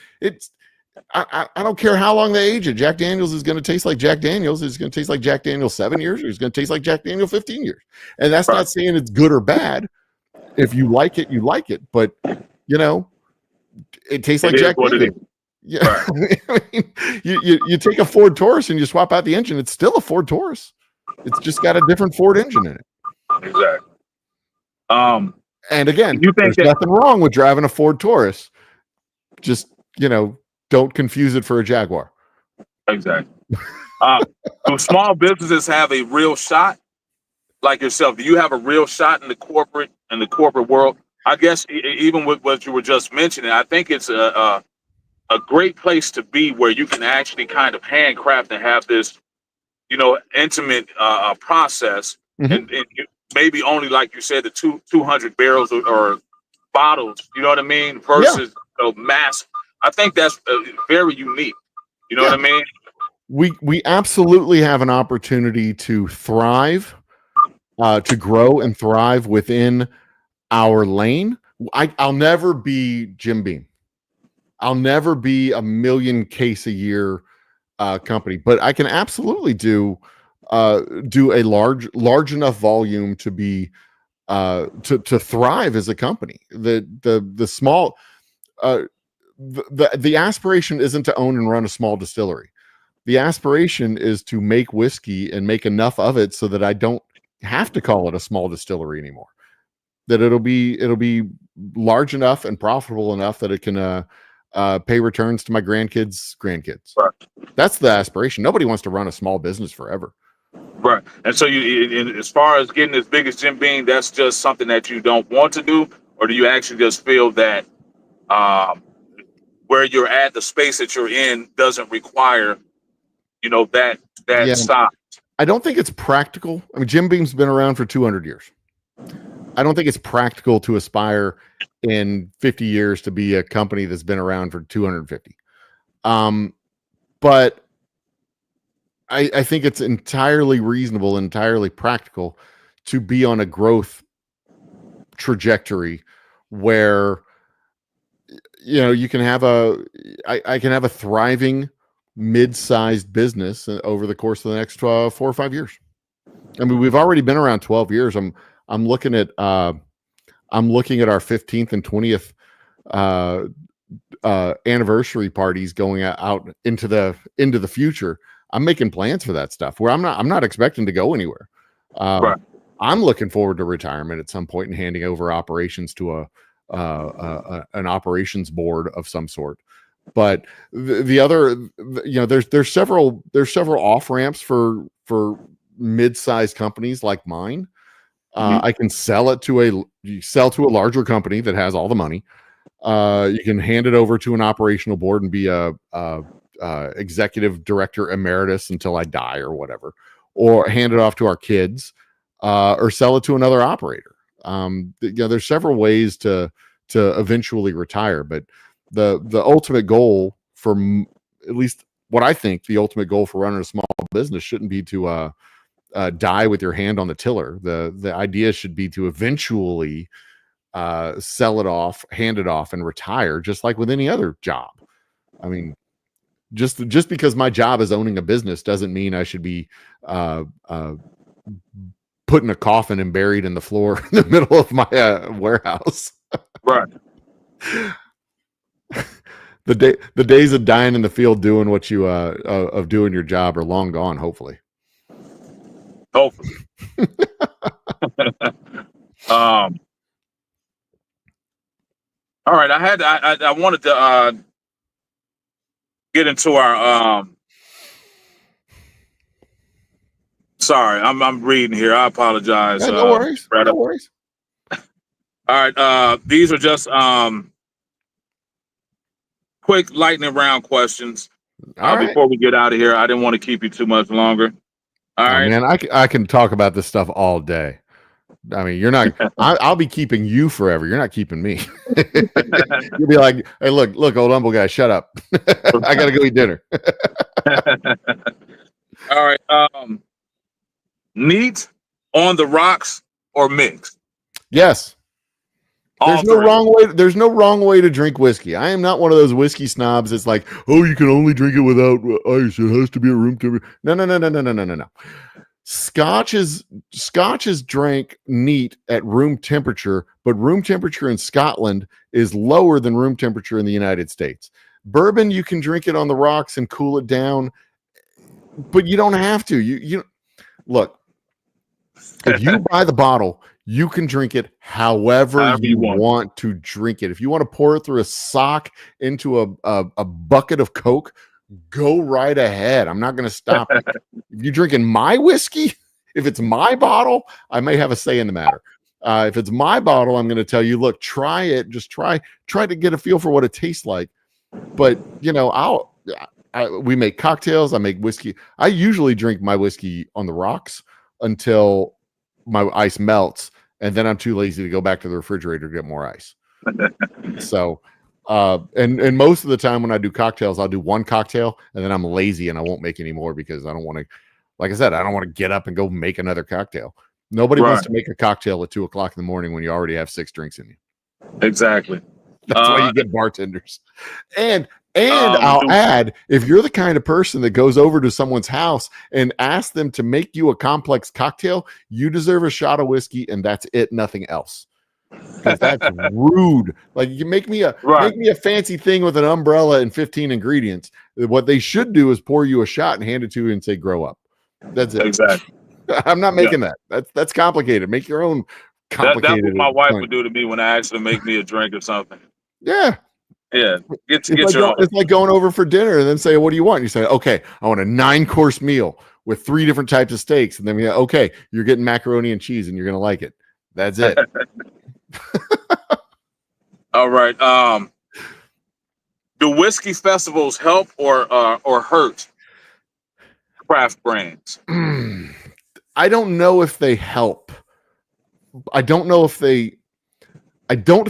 I don't care how long they age it. Jack Daniels is going to taste like Jack Daniels. It's going to taste like Jack Daniels 7 years, or it's going to taste like Jack Daniels 15 years. And that's not saying it's good or bad. If you like it, you like it. But, you know, it tastes like Jack Daniels. Yeah. Right. I mean, you take a Ford Taurus and you swap out the engine, it's still a Ford Taurus. It's just got a different Ford engine in it. Exactly. And again, there's nothing wrong with driving a Ford Taurus. Just, you know, don't confuse it for a Jaguar. Exactly. Do small businesses have a real shot, like yourself? Do you have a real shot in the corporate world? I guess even with what you were just mentioning, I think it's a great place to be, where you can actually kind of handcraft and have this, you know, intimate process, and you, maybe only, like you said, the 200 barrels or bottles, you know what I mean, versus mass. I think that's very unique. You know what I mean? We absolutely have an opportunity to thrive, to grow and thrive within our lane. I'll never be Jim Beam. I'll never be a million case a year company, but I can absolutely do a large enough volume to be to thrive as a company. The small the aspiration isn't to own and run a small distillery. The aspiration is to make whiskey and make enough of it so that I don't have to call it a small distillery anymore. That it'll be large enough and profitable enough that it can pay returns to my grandkids. Right. That's the aspiration. Nobody wants to run a small business forever. Right. And so as far as getting as big as Jim Beam, that's just something that you don't want to do, or do you actually just feel that where you're at, the space that you're in, doesn't require, you know, that size? I don't think it's practical. I mean, Jim Beam's been around for 200 years. I don't think it's practical to aspire in 50 years to be a company that's been around for 250. But I think it's entirely reasonable and entirely practical to be on a growth trajectory where, you know, you can have I can have a thriving mid-sized business over the course of the next 4 or 5 years. I mean, we've already been around 12 years. I'm looking at our 15th and 20th anniversary parties going out into the future. I'm making plans for that stuff where I'm not expecting to go anywhere. Right. I'm looking forward to retirement at some point and handing over operations to an operations board of some sort. But the other, you know, there's several off ramps for mid-sized companies like mine. I can sell to a larger company that has all the money. You can hand it over to an operational board and be a executive director emeritus until I die or whatever, or hand it off to our kids, or sell it to another operator. There's several ways to eventually retire, but the ultimate goal for at least what I think the ultimate goal for running a small business shouldn't be to die with your hand on the tiller. The idea should be to eventually sell it off, hand it off, and retire, just like with any other job. I mean, just because my job is owning a business doesn't mean I should be put in a coffin and buried in the floor in the middle of my warehouse. Right. The days of dying in the field doing what you of doing your job are long gone, hopefully. Hopefully. All right. I wanted to get into our sorry, I'm reading here. I apologize. Yeah, no worries. Breda. No worries. All right. These are just quick lightning round questions. All right. Before we get out of here, I didn't want to keep you too much longer. All right. Man, I can talk about this stuff all day. I mean, you're not. I'll be keeping you forever. You're not keeping me. You'll be like, "Hey, look, old humble guy, shut up. I gotta go eat dinner." All right. Neat, on the rocks, or mixed? Yes. There's no wrong way. There's no wrong way to drink whiskey. I am not one of those whiskey snobs. It's like, oh, you can only drink it without ice. It has to be at room temperature. No. Scotch is drank neat at room temperature, but room temperature in Scotland is lower than room temperature in the United States. Bourbon, you can drink it on the rocks and cool it down, but you don't have to. You look, if you buy the bottle, you can drink it however you want to drink it. If you want to pour it through a sock into a bucket of Coke, go right ahead. I'm not going to stop you. If you're drinking my whiskey, if it's my bottle, I may have a say in the matter. If it's my bottle, I'm going to tell you, look, try it. Just try to get a feel for what it tastes like. But we make cocktails. I make whiskey. I usually drink my whiskey on the rocks until my ice melts, and then I'm too lazy to go back to the refrigerator to get more ice. So, and most of the time when I do cocktails, I'll do one cocktail, and then I'm lazy and I won't make any more because I don't want to. Like I said, I don't want to get up and go make another cocktail. Nobody wants to make a cocktail at 2:00 in the morning when you already have 6 drinks in you. Exactly. That's why you get bartenders. And I'll add, if you're the kind of person that goes over to someone's house and asks them to make you a complex cocktail, you deserve a shot of whiskey, and that's it, nothing else. Because that's rude. Like, you make me a fancy thing with an umbrella and 15 ingredients. What they should do is pour you a shot and hand it to you and say, "Grow up." That's it. Exactly. I'm not making that. That's complicated. Make your own complicated. That's what my wife would do to me when I asked her to make me a drink or something. Yeah. Yeah. It's like going over for dinner and then say, "What do you want?" And you say, "Okay, I want a 9-course meal with 3 different types of steaks." And then okay, you're getting macaroni and cheese and you're going to like it. That's it. All right. Do whiskey festivals help or hurt craft brands? I don't know if they help. I don't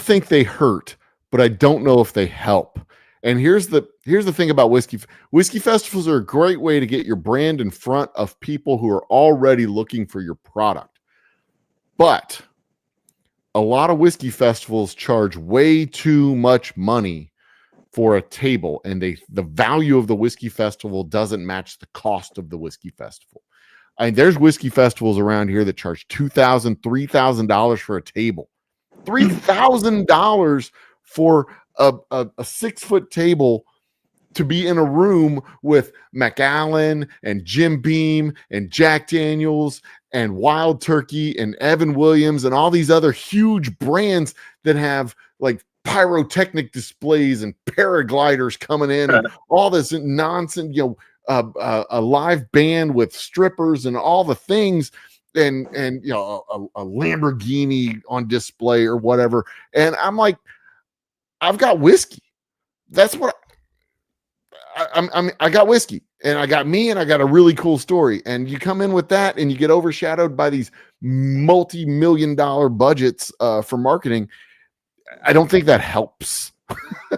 think they hurt, but I don't know if they help. And here's the thing about whiskey festivals are a great way to get your brand in front of people who are already looking for your product. But a lot of whiskey festivals charge way too much money for a table, and the value of the whiskey festival doesn't match the cost of the whiskey festival. I mean, there's whiskey festivals around here that charge $2,000, $3,000 for a table. $3,000 for a 6-foot table to be in a room with Macallan and Jim Beam and Jack Daniels and Wild Turkey and Evan Williams and all these other huge brands that have like pyrotechnic displays and paragliders coming in and all this nonsense, a live band with strippers and all the things, and a Lamborghini on display or whatever. And I'm like, I've got whiskey. That's what I got whiskey, and I got me, and I got a really cool story. And you come in with that and you get overshadowed by these multi-million-dollar budgets for marketing. I don't think that helps.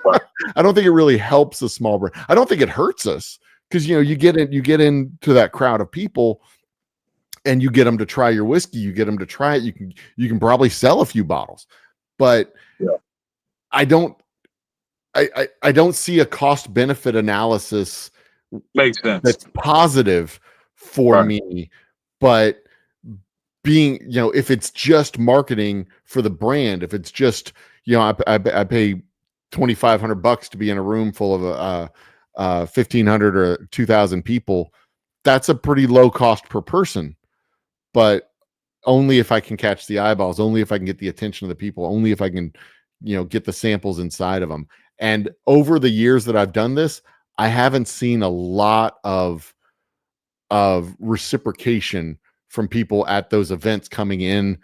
Right. I don't think it really helps a small brand. I don't think it hurts us because you get into that crowd of people and you get them to try your whiskey, you get them to try it, you can probably sell a few bottles. But yeah. I don't see a cost benefit analysis Makes sense. that's positive for Right. me. But being, if it's just marketing for the brand, if it's just, I pay $2,500 to be in a room full of 1,500 or 2,000 people, that's a pretty low cost per person. But only if I can catch the eyeballs, only if I can get the attention of the people, only if I can, get the samples inside of them. And over the years that I've done this, I haven't seen a lot of reciprocation from people at those events coming in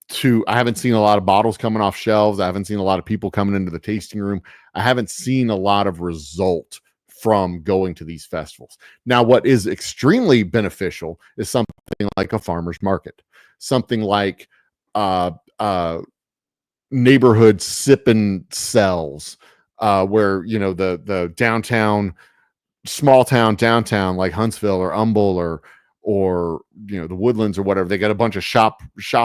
I haven't seen a lot of bottles coming off shelves. I haven't seen a lot of people coming into the tasting room. I haven't seen a lot of result from going to these festivals. Now, what is extremely beneficial is something like a farmer's market, something like neighborhood sip and sells, where the downtown, small town downtown like Huntsville or Humble or the Woodlands or whatever, they got a bunch of shop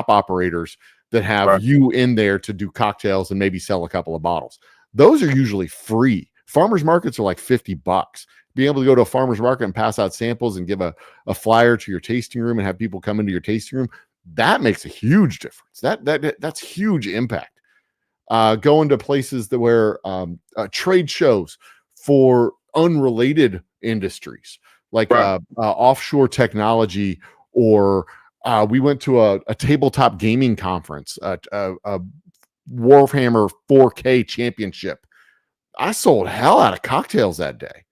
operators that have right. you in there to do cocktails and maybe sell a couple of bottles. Those are usually free. Farmers markets are like $50. Being able to go to a farmer's market and pass out samples and give a flyer to your tasting room and have people come into your tasting room, that makes a huge difference. That's huge impact. Going to places where trade shows for unrelated industries like Right. offshore technology, or we went to a tabletop gaming conference, a Warhammer 4K championship. I sold hell out of cocktails that day.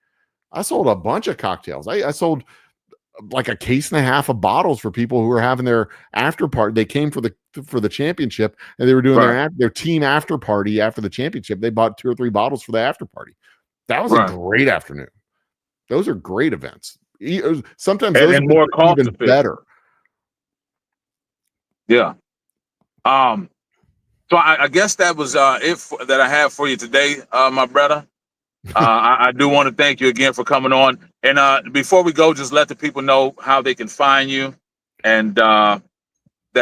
I sold a bunch of cocktails. I sold like a case and a half of bottles for people who were having their after party. They came for the championship and they were doing their team after party after the championship. They bought 2 or 3 bottles for the after party. That was a great afternoon. Those are great events. Sometimes those and more cost even efficient. better. Yeah. So I guess that was it that I have for you today, my brother. I do want to thank you again for coming on. And before we go, just let the people know how they can find you and that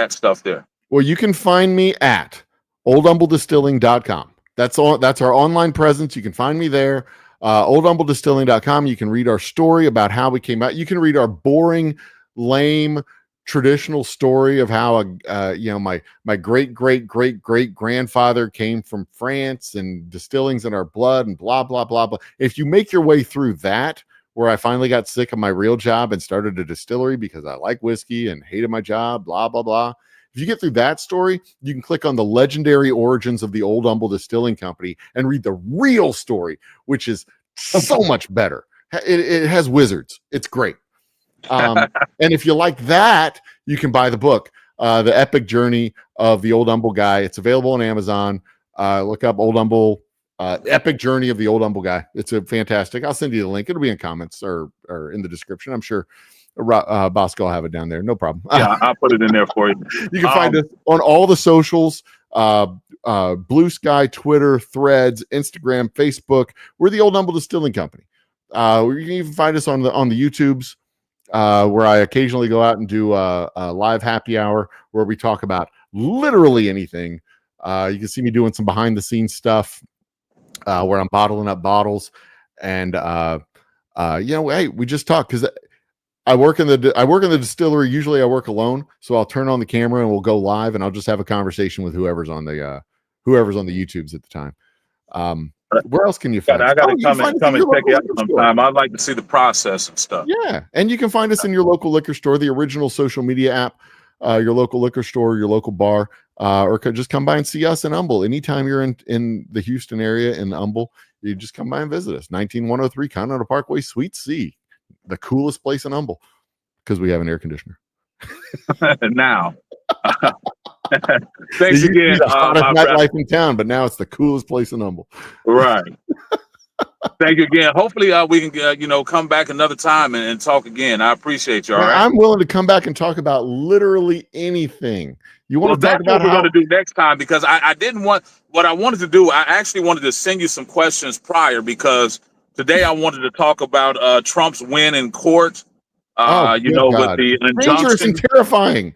stuff there. Well, you can find me at oldhumbledistilling.com. That's our online presence. You can find me there. Oldhumbledistilling.com. You can read our story about how we came out. You can read our boring, lame, traditional story of how my great grandfather came from France and distilling's in our blood and blah blah blah blah. If you make your way through that, where I finally got sick of my real job and started a distillery because I like whiskey and hated my job, blah blah blah. If you get through that story, you can click on the legendary origins of the Old Humble Distilling Company and read the real story, which is so much better. It has wizards. It's great. And if you like that, you can buy the book, The Epic Journey of the Old Humble Guy. It's available on Amazon. Look up Old Humble, Epic Journey of the Old Humble Guy. It's a fantastic. I'll send you the link. It'll be in comments or in the description. I'm sure Bosco will have it down there. No problem. Yeah, I'll put it in there for you. You can find us on all the socials, Blue Sky, Twitter, Threads, Instagram, Facebook. We're the Old Humble Distilling Company. You can even find us on the YouTubes, where I occasionally go out and do a live happy hour where we talk about literally anything. You can see me doing some behind the scenes stuff where I'm bottling up bottles, and hey, we just talk because I work in the distillery. Usually I work alone, so I'll turn on the camera and we'll go live, and I'll just have a conversation with whoever's on the YouTubes at the time. Where else can you find us? I gotta come and check it out sometime. I'd like to see the process and stuff. Yeah, and you can find us in your local liquor store, the original social media app, your local liquor store, your local bar, or just come by and see us in Humble. Anytime you're in the Houston area in Humble, you just come by and visit us. 19103 Continental Parkway, Suite C, the coolest place in Humble because we have an air conditioner. Now. Thanks again. Hottest nightlife in town, but now it's the coolest place in Humble. Right. Thank you again. Hopefully, we can come back another time and talk again. I appreciate you. All Man, right. I'm willing to come back and talk about literally anything. You want Well, to talk that's what about we're going to how? do next time because I didn't want what I wanted to do. I actually wanted to send you some questions prior because today I wanted to talk about Trump's win in court. Oh, good With God. the It's dangerous and injunction. terrifying.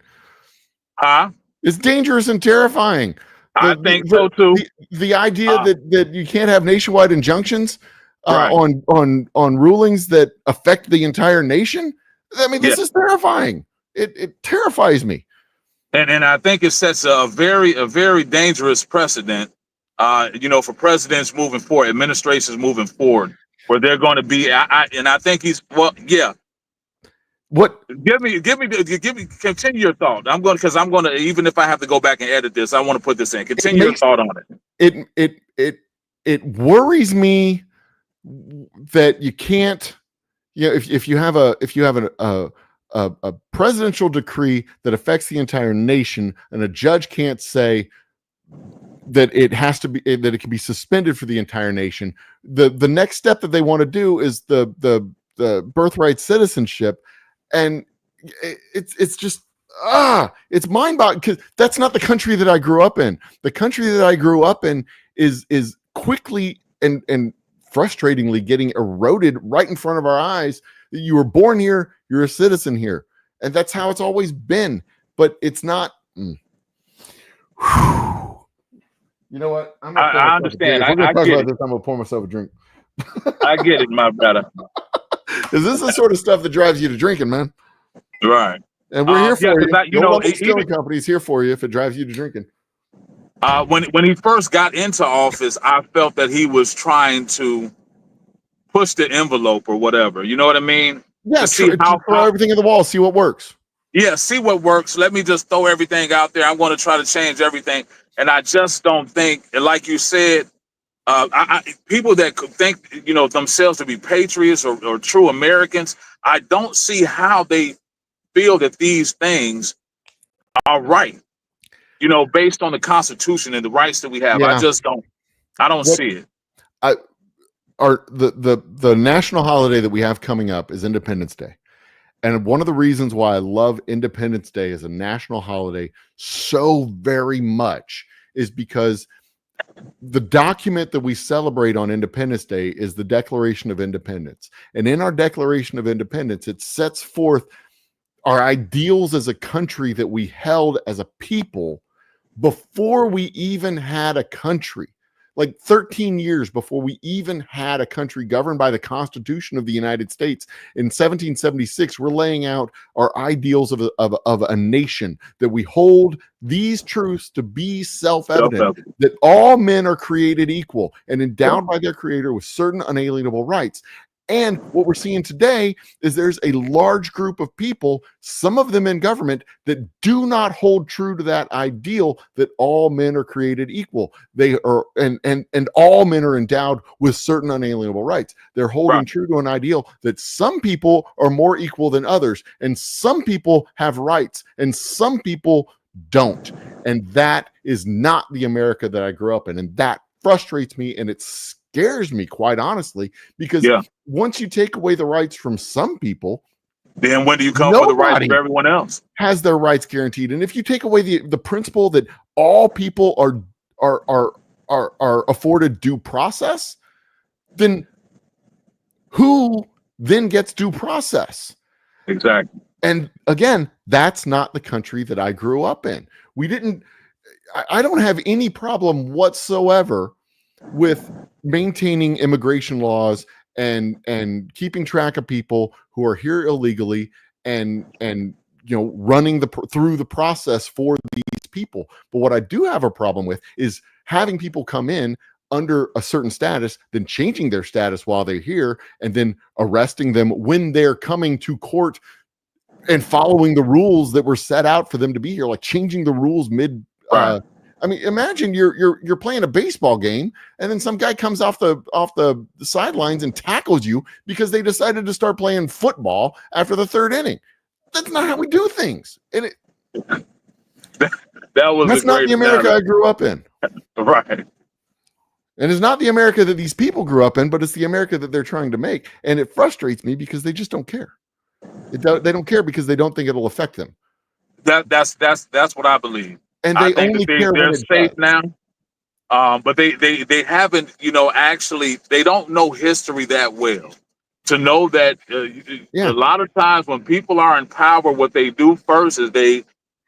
Huh? It's dangerous and terrifying. I The think so too. the idea Uh, that you can't have nationwide injunctions right. on rulings that affect the entire nation. I mean, Yeah. this is terrifying. It terrifies me. And I think it sets a very dangerous precedent. For presidents moving forward, administrations moving forward, where they're going to be. I think he's well. Yeah. What Continue your thought. I'm going to, even if I have to go back and edit this, I want to put this in. it Continue your makes thought on it. it worries me that you can't, if you have a presidential decree that affects the entire nation and a judge can't say that it has to be, that it can be suspended for the entire nation. The next step that they want to do is the birthright citizenship, and it's just it's mind-boggling because that's not the country that I grew up in. The country that I grew up in is quickly and frustratingly getting eroded right in front of our eyes. You were born here, you're a citizen here, and that's how it's always been. But it's not. You know what? I'm gonna pour I myself a drink. understand. If we're gonna I talk get about it. this, I'm gonna pour myself a drink. I get it, my brother. Is this the sort of stuff that drives you to drinking, man? Right. And we're here Yeah, for you. because Your local even distilling company is here for you if it drives you to drinking. when he first got into office, I felt that he was trying to push the envelope or whatever. You know what I mean? Yeah, To see throw everything at the wall, see what works. yeah, see what works. Let me just throw everything out there. I'm going to try to change everything, and I just don't think, and like you said, people that could think themselves to be patriots or true Americans, I don't see how they feel that these things are right. Based on the Constitution and the rights that we have, I Yeah. just don't. I don't What see it. I our the national holiday that we have coming up is Independence Day. And one of the reasons why I love Independence Day as a national holiday so very much is because the document that we celebrate on Independence Day is the Declaration of Independence. And in our Declaration of Independence, it sets forth our ideals as a country that we held as a people before we even had a country. Like 13 years before we even had a country governed by the Constitution of the United States in 1776, we're laying out our ideals of a nation, that we hold these truths to be self-evident, Self-evident. that all men are created equal and endowed by their creator with certain unalienable rights. And what we're seeing today is there's a large group of people, some of them in government, that do not hold true to that ideal that all men are created equal. They are, and all men are endowed with certain unalienable rights. They're holding Right. true to an ideal that some people are more equal than others, and some people have rights, and some people don't. And that is not the America that I grew up in. And that frustrates me, and it scares me, quite honestly, because Yeah. once you take away the rights from some people, Then when do you come for the rights of nobody everyone else? has their rights guaranteed. And if you take away the principle that all people are afforded due process, then who then gets due process? Exactly. And again, that's not the country that I grew up in. We didn't. I don't have any problem whatsoever with maintaining immigration laws and keeping track of people who are here illegally and running through the process for these people. But what I do have a problem with is having people come in under a certain status, then changing their status while they're here, and then arresting them when they're coming to court and following the rules that were set out for them to be here, like changing the rules mid. Right. I mean, imagine you're playing a baseball game, and then some guy comes off the sidelines and tackles you because they decided to start playing football after the third inning. That's not how we do things, and That was that's a not great the America analogy. I grew up in. Right. And it's not the America that these people grew up in, but it's the America that they're trying to make. And it frustrates me because they just don't care. They don't care because they don't think it'll affect them. That's what I believe. And I they think only that care when they're it safe does. now. But they haven't, actually, they don't know history that well to know that Yeah. a lot of times when people are in power, what they do first is they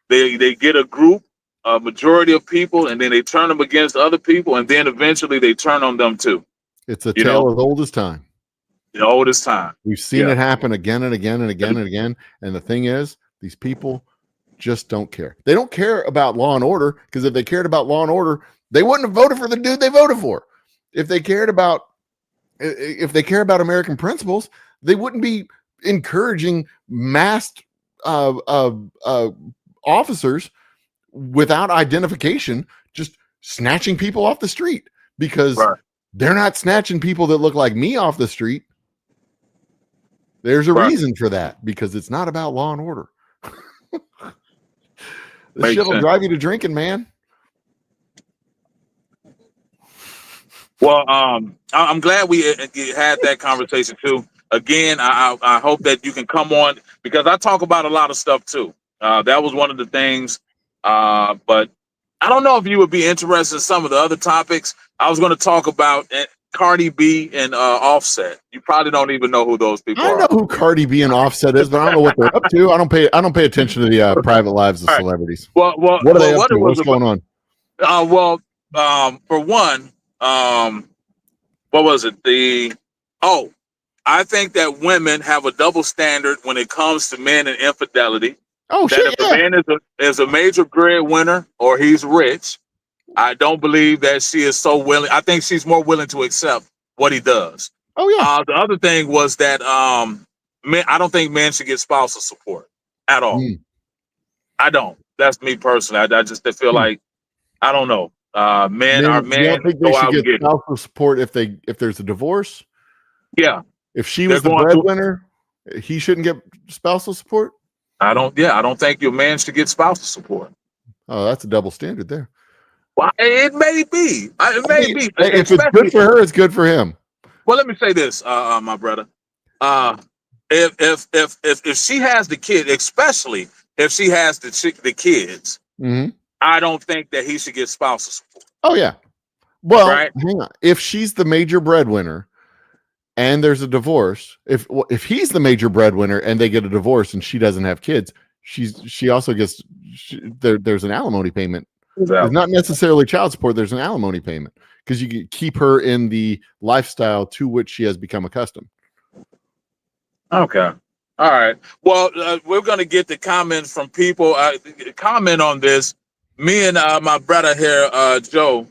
get a group, a majority of people, and then they turn them against other people, and then eventually they turn on them too. It's a tale as old as time. The oldest time. We've seen it happen again and again and again and again. And the thing is, these people just don't care. They don't care about law and order, because if they cared about law and order, they wouldn't have voted for the dude they voted for. If they care about American principles, they wouldn't be encouraging masked officers without identification just snatching people off the street, because they're not snatching people that look like me off the street. There's a reason for that, because it's not about law and order. This shit will drive you to drinking, man. Well, I'm glad we had that conversation too. Again, I hope that you can come on, because I talk about a lot of stuff too. That was one of the things. But I don't know if you would be interested in some of the other topics. I was going to talk about Cardi B and Offset. You probably don't even know who those people are. I know who Cardi B and Offset is, but I don't know what they're up to. I don't pay attention to the private lives of celebrities. Well, what are they up to? What's going on? For one, what was it? I think that women have a double standard when it comes to men and infidelity. Oh, that shit, if a man is a major breadwinner or he's rich, I don't believe that she is so willing. I think she's more willing to accept what he does. Oh, yeah. The other thing was that I don't think men should get spousal support at all. I don't. That's me personally. I just feel like, I don't know. Men are men. You don't think they should get spousal support if there's a divorce? Yeah. If she was the breadwinner, he shouldn't get spousal support? I don't think your man should get spousal support. Oh, that's a double standard there. Well, it may be. It may be. If it's good for her, it's good for him. Well, let me say this, my brother. If she has the kid, especially if she has the kids, I don't think that he should get spousal support. Oh, yeah. Well, hang on. If she's the major breadwinner and there's a divorce, if he's the major breadwinner and they get a divorce and she doesn't have kids, she also gets there's an alimony payment. It's not necessarily child support. There's an alimony payment, because you keep her in the lifestyle to which she has become accustomed. Okay. All right. Well, we're going to get the comments from people. Comment on this. Me and my brother here, Joe,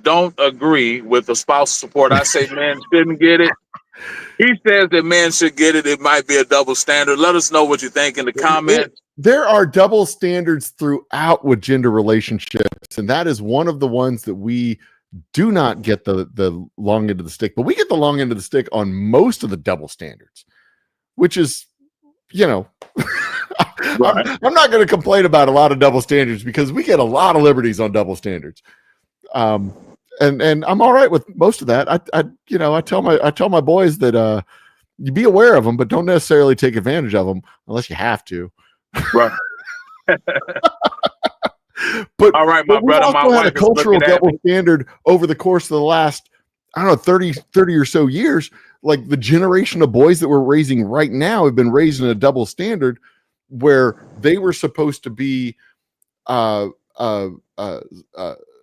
don't agree with the spousal support. I say men shouldn't get it. He says that men should get it. It might be a double standard. Let us know what you think in the comments. There are double standards throughout with gender relationships, and that is one of the ones that we do not get the long end of the stick, but we get the long end of the stick on most of the double standards, which is, I'm not going to complain about a lot of double standards, because we get a lot of liberties on double standards. And I'm all right with most of that. I tell my boys that you be aware of them, but don't necessarily take advantage of them unless you have to. Right. But all right, my brother, my wife had a cultural double standard over the course of the last, 30 or so years. Like, the generation of boys that we're raising right now have been raised in a double standard where they were supposed to be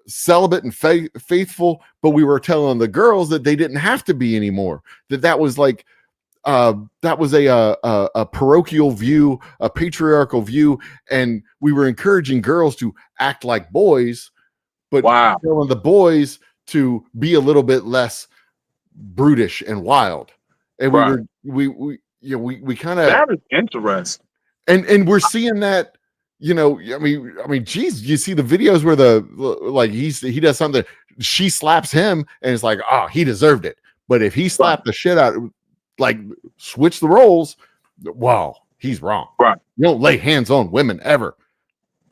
celibate and faithful, but we were telling the girls that they didn't have to be anymore. That was like that was a parochial view, a patriarchal view, and we were encouraging girls to act like boys, but telling the boys to be a little bit less brutish and wild. And we kind of, that is interesting. And we're seeing that. Geez, you see the videos where he does something, she slaps him, and it's like, oh, he deserved it. But if he slapped the shit out, like, switch the roles, wow, he's wrong. Right. You don't lay hands on women ever.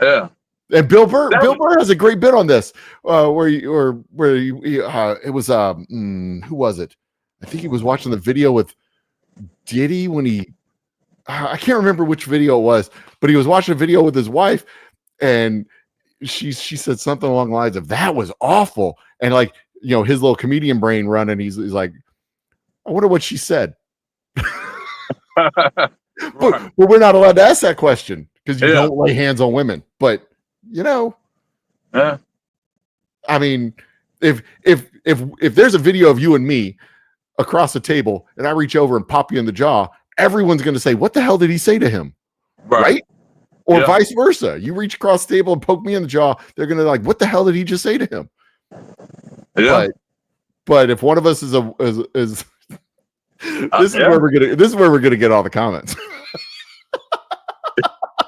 Yeah. And That Bill was, Burr has a great bit on this, it was who was it? I think he was watching the video with Diddy when he I can't remember which video it was, but he was watching a video with his wife, and she said something along the lines of that was awful, and like his little comedian brain running, he's like, I wonder what she said. right. But we're not allowed to ask that question because you Yeah. don't lay hands on women. But Yeah. I mean, if there's a video of you and me across the table, and I reach over and pop you in the jaw, everyone's going to say, "What the hell did he say to him?" Right? Or vice versa. You reach across the table and poke me in the jaw, they're going to like, "What the hell did he just say to him?" Yeah. But if one of us is this is where we're gonna get all the comments.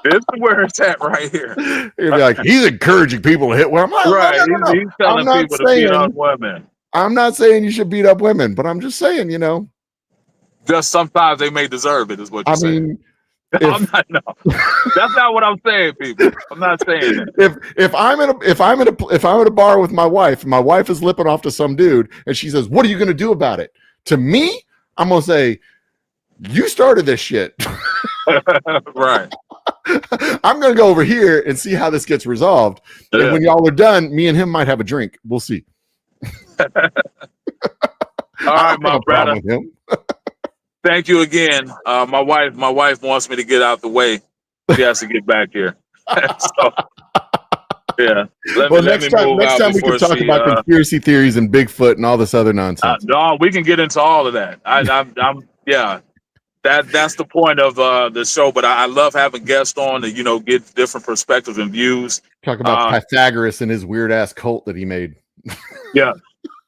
This is where it's at right here. You'll be like, he's encouraging people to hit women. Right. No. He's telling people to beat up women. I'm not saying you should beat up women, but I'm just saying, just sometimes they may deserve it, is what you're saying. I'm not, no. That's not what I'm saying, people. I'm not saying that. If I'm in a bar with my wife, and my wife is lipping off to some dude, and she says, "What are you going to do about it?" To me, I'm going to say, "You started this shit." Right. I'm going to go over here and see how this gets resolved. Yeah. And when y'all are done, me and him might have a drink. We'll see. All right, my brother. Thank you again. My wife wants me to get out the way. She has to get back here. So, yeah. Next time we can talk about conspiracy theories and Bigfoot and all this other nonsense. No, we can get into all of that. I'm yeah. That's the point of the show. But I love having guests on to get different perspectives and views. Talk about Pythagoras and his weird ass cult that he made. Yeah,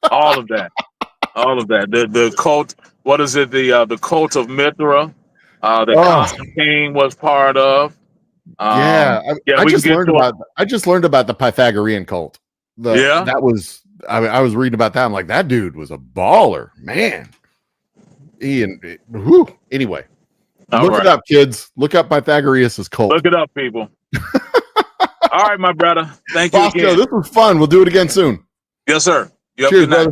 all of that. All of that. The cult. What is it? The cult of Mithra. That Constantine was part of. I just learned about the Pythagorean cult. That was. I was reading about that. I'm like, that dude was a baller, man. Anyway, look it up, kids. Look up Pythagoras' cult. Look it up, people. All right, my brother. Thank you Bosco, again. this was fun. We'll do it again soon. Yes, sir. Cheers, brother.